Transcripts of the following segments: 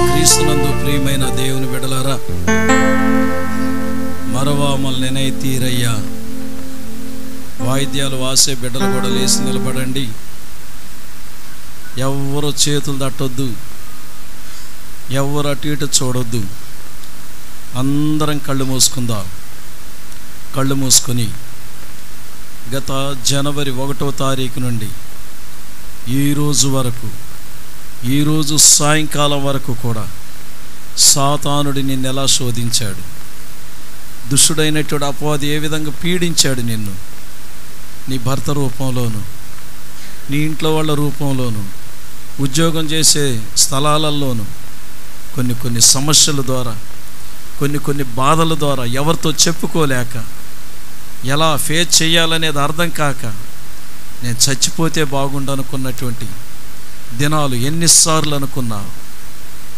క్రీస్తునందు ప్రియమైన దేవుని బిడ్డలారా, మరవామల్ని తీరయ్యా. వాయిద్యాలు వాసే బిడ్డలు కూడా లేచి నిలబడండి. ఎవ్వరు చేతులు తట్టొద్దు, ఎవ్వరు అటు ఇటు చూడొద్దు. అందరం కళ్ళు మూసుకుందాం. కళ్ళు మూసుకొని గత జనవరి 1వ తారీఖు నుండి ఈరోజు వరకు, ఈరోజు సాయంకాలం వరకు కూడా సాతానుడి నిన్ను ఎలా శోధించాడు, దుష్టుడైనటువంటి అపవాది ఏ విధంగా పీడించాడు నిన్ను, నీ భర్త రూపంలోను, నీ ఇంట్లో వాళ్ళ రూపంలోను, ఉద్యోగం చేసే స్థలాలలోను, కొన్ని సమస్యల ద్వారా, కొన్ని బాధల ద్వారా, ఎవరితో చెప్పుకోలేక, ఎలా ఫేస్ చేయాలనేది అర్థం కాక, నేను చచ్చిపోతే బాగుండు అనుకున్నటువంటి దినాలు ఎన్నిసార్లు అనుకున్నావు?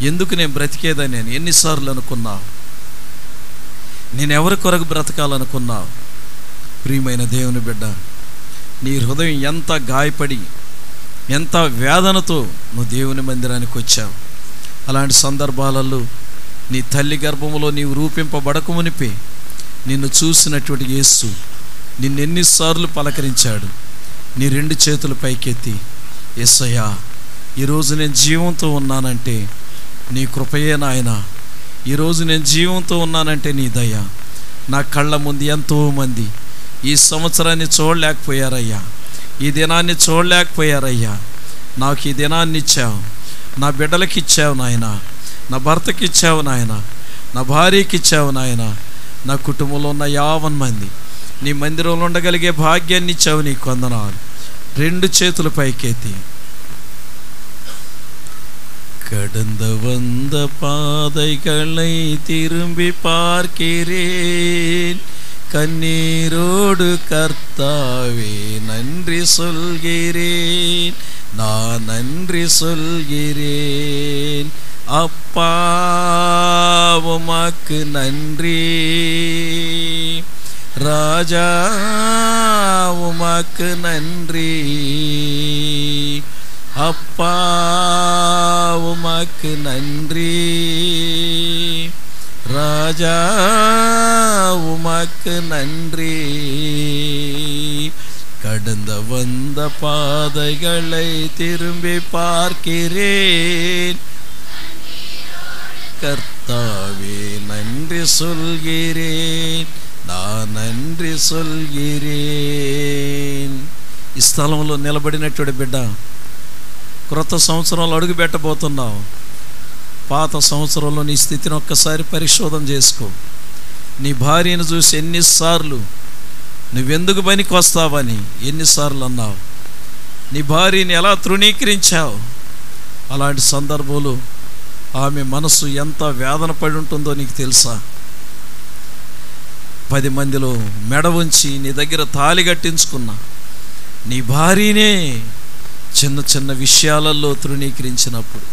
ఎందుకు నేను బ్రతికేదని నేను ఎన్నిసార్లు అనుకున్నావు? నేను ఎవరి కొరకు బ్రతకాలనుకున్నావు? ప్రియమైన దేవుని బిడ్డ, నీ హృదయం ఎంత గాయపడి, ఎంత వేదనతో నువ్వు దేవుని మందిరానికి వచ్చావు. అలాంటి సందర్భాలలో నీ తల్లి గర్భములో నీవు రూపింపబడకమునిపే నిన్ను చూసినటువంటి యేసు నిన్నెన్నిసార్లు పలకరించాడు. నీ 2 చేతులు పైకెత్తి, యేసయ్యా, ఈరోజు నేను జీవంతో ఉన్నానంటే నీ కృపయే నాయనా. ఈరోజు నేను జీవంతో ఉన్నానంటే నీ దయ. నా కళ్ళ ముందు ఎంతోమంది ఈ సంవత్సరాన్ని చూడలేకపోయారయ్యా, ఈ దినాన్ని చూడలేకపోయారయ్యా. నాకు ఈ దినాన్ని ఇచ్చావు, నా బిడ్డలకి ఇచ్చావు నాయన, నా భర్తకి ఇచ్చావు నాయన, నా భార్యకి ఇచ్చావు నాయన, నా కుటుంబంలో ఉన్న 50 మంది నీ మందిరంలో ఉండగలిగే భాగ్యాన్ని ఇచ్చావు. నీ వందనాలు. 2 చేతులు పైకెత్తి, கடந்த வந்த பாதைகளை திரும்பி பார்க்கிறேன், கண்ணீரோடு கர்த்தாவே நன்றி சொல்கிறேன், நான் நன்றி சொல்கிறேன். அப்பா உமக்கு நன்றி, ராஜா உமக்கு நன்றி, அப்பா உமக்கு நன்றி, ராஜா உமக்கு நன்றி. கடந்த வந்த பாதைகளை திரும்பி பார்க்கிறேன், கர்த்தாவே நன்றி சொல்கிறேன், நான் நன்றి சொல்கிறேன். ఈ స్థలంలో నిలబడినటువంటి బిడ్డ, క్రొత్త సంవత్సరంలో అడుగు పెట్టబోతున్నావు. పాత సంవత్సరంలో నీ స్థితిని ఒక్కసారి పరిశోధన చేసుకో. నీ భార్యను చూసి ఎన్నిసార్లు నువ్వెందుకు పనికి వస్తావని ఎన్నిసార్లు అన్నావు? నీ భార్యని ఎలా తృణీకరించావు? అలాంటి సందర్భంలో ఆమె మనసు ఎంత వేదన పడి ఉంటుందో నీకు తెలుసా? 10 మందిలో మెడ ఉంచి నీ దగ్గర తాళి కట్టించుకున్నా నీ భార్యనే చిన్న చిన్న విషయాలలో తృణీకరించినప్పుడు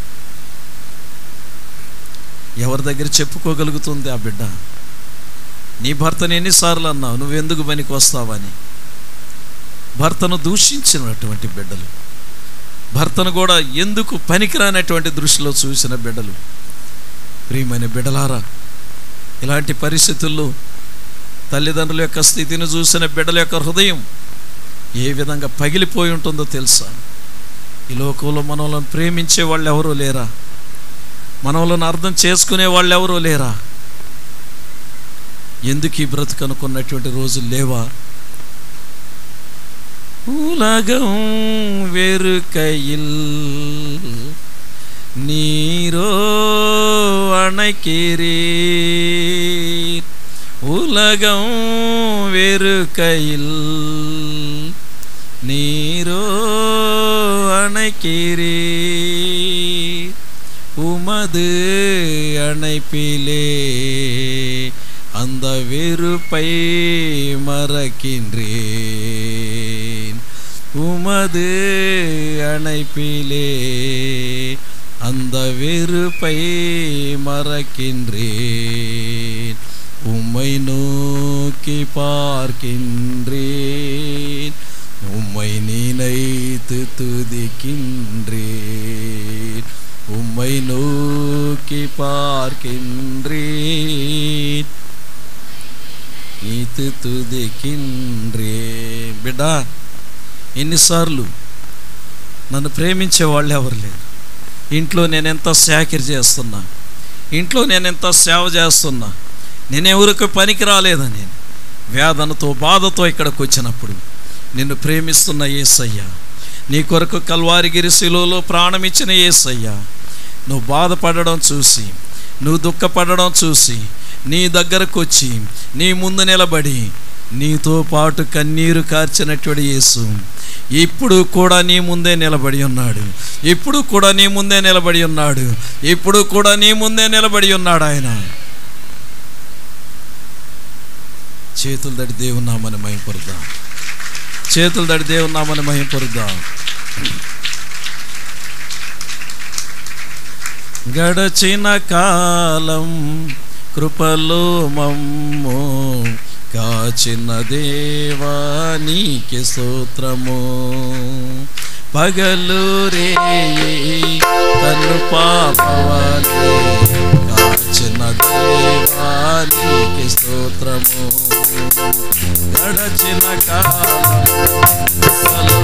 ఎవరి దగ్గర చెప్పుకోగలుగుతుంది ఆ బిడ్డ? నీ భర్తను ఎన్నిసార్లు అన్నావు నువ్వెందుకు పనికి వస్తావని? భర్తను దూషించినటువంటి బిడ్డలు, భర్తను కూడా ఎందుకు పనికిరానటువంటి దృష్టిలో చూసిన బిడ్డలు. ప్రియమైన బిడ్డలారా, ఇలాంటి పరిస్థితుల్లో తల్లిదండ్రుల యొక్క స్థితిని చూసిన బిడ్డల యొక్క హృదయం ఏ విధంగా పగిలిపోయి ఉంటుందో తెలుసా? ఈ లోకంలో మనలను ప్రేమించే వాళ్ళు ఎవరూ లేరా? మనలను అర్థం చేసుకునే వాళ్ళు ఎవరూ లేరా? ఎందుకు ఈ బ్రతుకు అనుకున్నటువంటి రోజులు లేవా? உலகம் வெறுக்கையில் நீரோ அணைக்கிறீர், உலகம் வெறுக்கையில் நீரோ அணைக்கிறீர், உமது அணைப்பிலே அந்த வெறுப்பை மறக்கின்றேன், உமது அணைப்பிலே அந்த வெறுப்பை மறக்கின்றேன், உம்மை நோக்கி நோக்கி பார்க்கின்றேன், உம்மை நினைத்து துதிக்கின்றேன், உம்மை நோக்கி பார்க்கின்றேன், నీతి తుదికిండ్రే. బిడ్డ, ఎన్నిసార్లు నన్ను ప్రేమించే వాళ్ళు ఎవరు లేరు. ఇంట్లో నేను ఎంత సేకరి చేస్తున్నా, ఇంట్లో నేను ఎంత సేవ చేస్తున్నా, నేనెవరికి పనికి రాలేదా, నేను వేదనతో బాధతో ఇక్కడికి వచ్చినప్పుడు నిన్ను ప్రేమిస్తున్న యేసయ్య, నీ కొరకు కల్వారిగిరి శిలువలో ప్రాణం ఇచ్చిన యేసయ్య, నువ్వు బాధపడడం చూసి, నువ్వు దుఃఖపడడం చూసి నీ దగ్గరకు వచ్చి నీ ముందు నిలబడి నీతో పాటు కన్నీరు కార్చినటువంటి యేసు ఇప్పుడు కూడా నీ ముందే నిలబడి ఉన్నాడు, ఇప్పుడు కూడా నీ ముందే నిలబడి ఉన్నాడు, ఇప్పుడు కూడా నీ ముందే నిలబడి ఉన్నాడు ఆయన. చేతులు దడి దేవుని నామమున మహిమపరుద్దాం, చేతులు దడి దేవుని నామమున మహిమపరుద్దాం. గడచిన కాలం కృపలో మమ్ము కాచిన దేవా నీకే స్తోత్రము, పగలు రేయి కన్ను పాపవాలే కాచిన దేవా నీకే స్తోత్రము, గడచిన కాలం కృపలో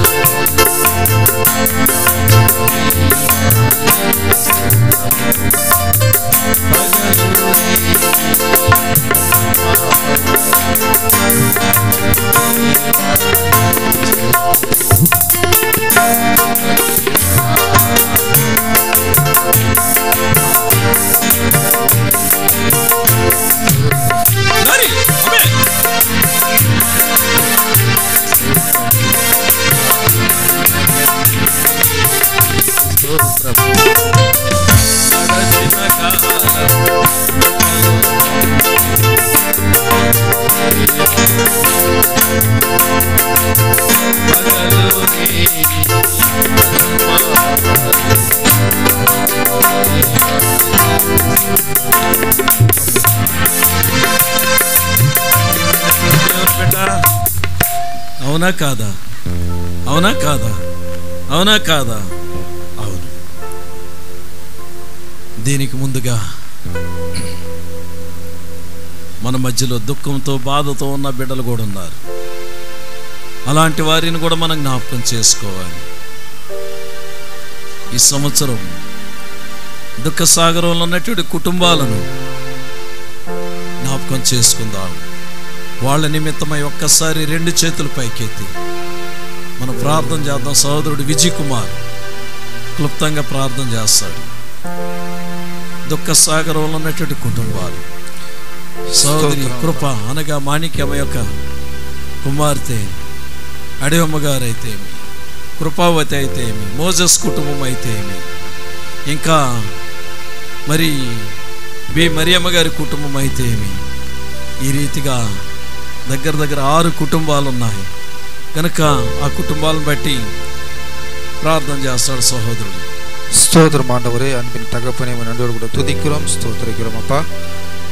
అవునా కాదా, అవునా కాదా, అవునా కాదా? అవును. దీనికి ముందుగా మన మధ్యలో దుఃఖంతో బాధతో ఉన్న బిడ్డలు కూడా ఉన్నారు. అలాంటి వారిని కూడా మనం జ్ఞాపకం చేసుకోవాలి. ఈ సంవత్సరం దుఃఖ సాగరంలో ఉన్నటువంటి కుటుంబాలను జ్ఞాపకం చేసుకుందాం. వాళ్ళ నిమిత్తమై ఒక్కసారి 2 చేతులు పైకెత్తి మనం ప్రార్థన చేద్దాం. సహోదరుడు విజయ్ కుమార్ క్లుప్తంగా ప్రార్థన చేస్తాడు. దుఃఖ సాగరంలో ఉన్నటువంటి కుటుంబాలు, సహోదరి కృప అనగా మాణిక్యమ్మ యొక్క కుమార్తె అడివమ్మ గారు అయితే ఏమి, కృపావతి అయితే ఏమి, మోజస్ కుటుంబం అయితే ఏమి, ఇంకా మరి బి మరియమ్మ గారి కుటుంబం అయితే ఏమి, ఈ రీతిగా దగ్గర 6 కుటుంబాలు ఉన్నాయి కనుక ఆ కుటుంబాలను బట్టి ప్రార్థన చేస్తాడు సహోదరుడు. ஸ்தோத்திரம் ஆண்டவரே, அன்பின் தகப்பனே நன்றோடு கூட துதிக்கிறோம், ஸ்தோத்திரிக்கிறோம் அப்பா.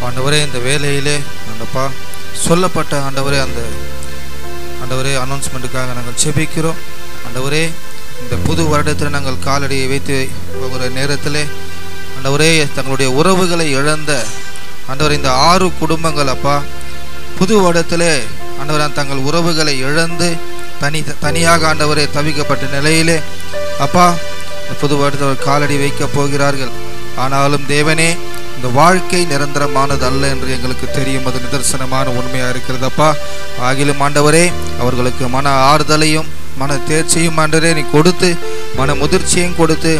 ஆண்டவரே, இந்த வேலையிலே ஆண்டப்பா சொல்லப்பட்ட ஆண்டவரே அந்த ஆண்டவரே அனௌன்ஸ்மெண்ட்டுக்காக நாங்கள் செபிக்கிறோம். ஆண்டவரே, இந்த புது வருடத்தில் நாங்கள் காலடியை வைத்து போகிற நேரத்தில் ஆண்டவரே தங்களுடைய உறவுகளை இழந்த ஆண்டவரே இந்த 6 குடும்பங்கள் அப்பா புது வருடத்திலே ஆண்டவரே தங்கள் உறவுகளை இழந்து தனியாக ஆண்டவரே தவிக்கப்பட்ட நிலையிலே அப்பா புது வருடத்தில் காலடி வைக்க போகிறார்கள். ஆனாலும் தேவனே, இந்த வாழ்க்கை நிரந்தரமானது அல்ல என்று எங்களுக்கு தெரியும். அது நிதர்சனமான உண்மையாக இருக்கிறதப்பா. ஆகிலும் ஆண்டவரே அவர்களுக்கு மன ஆறுதலையும் மன தேர்ச்சியும் ஆண்டவரே நீ கொடுத்து, மன முதிர்ச்சியும் கொடுத்து,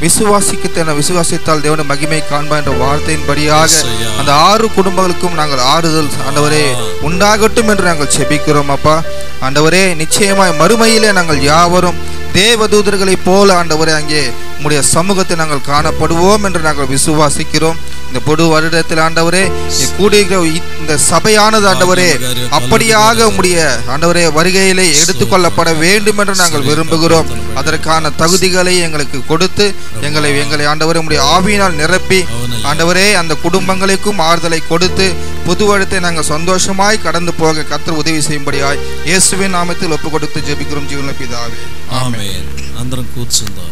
விசுவாசித்தால் தேவன மகிமை காண்பா என்ற வார்த்தையின்படியாக அந்த 6 குடும்பங்களுக்கும் நாங்கள் ஆறுதல் ஆண்டவரே உண்டாகட்டும் என்று நாங்கள் செபிக்கிறோம் அப்பா. ஆண்டவரே, நிச்சயமாய் மறுமையிலே நாங்கள் யாவரும் தேவதூதர்களை போல ஆண்டவரே அங்கே உம்முடைய சமூகத்தை நாங்கள் காணப்படுவோம் என்று நாங்கள் விசுவாசிக்கிறோம். இந்த பொது வருடத்தில் ஆண்டவரே கூடுகிற இந்த சபையானது ஆண்டவரே அப்படியாக உம்முடைய ஆண்டவரே வருகையிலே எடுத்துக்கொள்ளப்பட வேண்டும் என்று நாங்கள் விரும்புகிறோம். அதற்கான தகுதிகளை எங்களுக்கு கொடுத்து எங்களை ஆண்டவரே உம்முடைய ஆவியினால் நிரப்பி ஆண்டவரே அந்த குடும்பங்களுக்கும் ஆறுதலை கொடுத்து புது வருடத்தை நாங்கள் சந்தோஷமாய் கடந்து போக கர்த்தர் உதவி செய்யும்படியாய் இயேசுவின் நாமத்தில் ஒப்பு கொடுத்து ஜெபிக்கிறோம் ஜீவனுள்ள பிதாவே. ఆమేన్. అందరం కూర్చుందాం.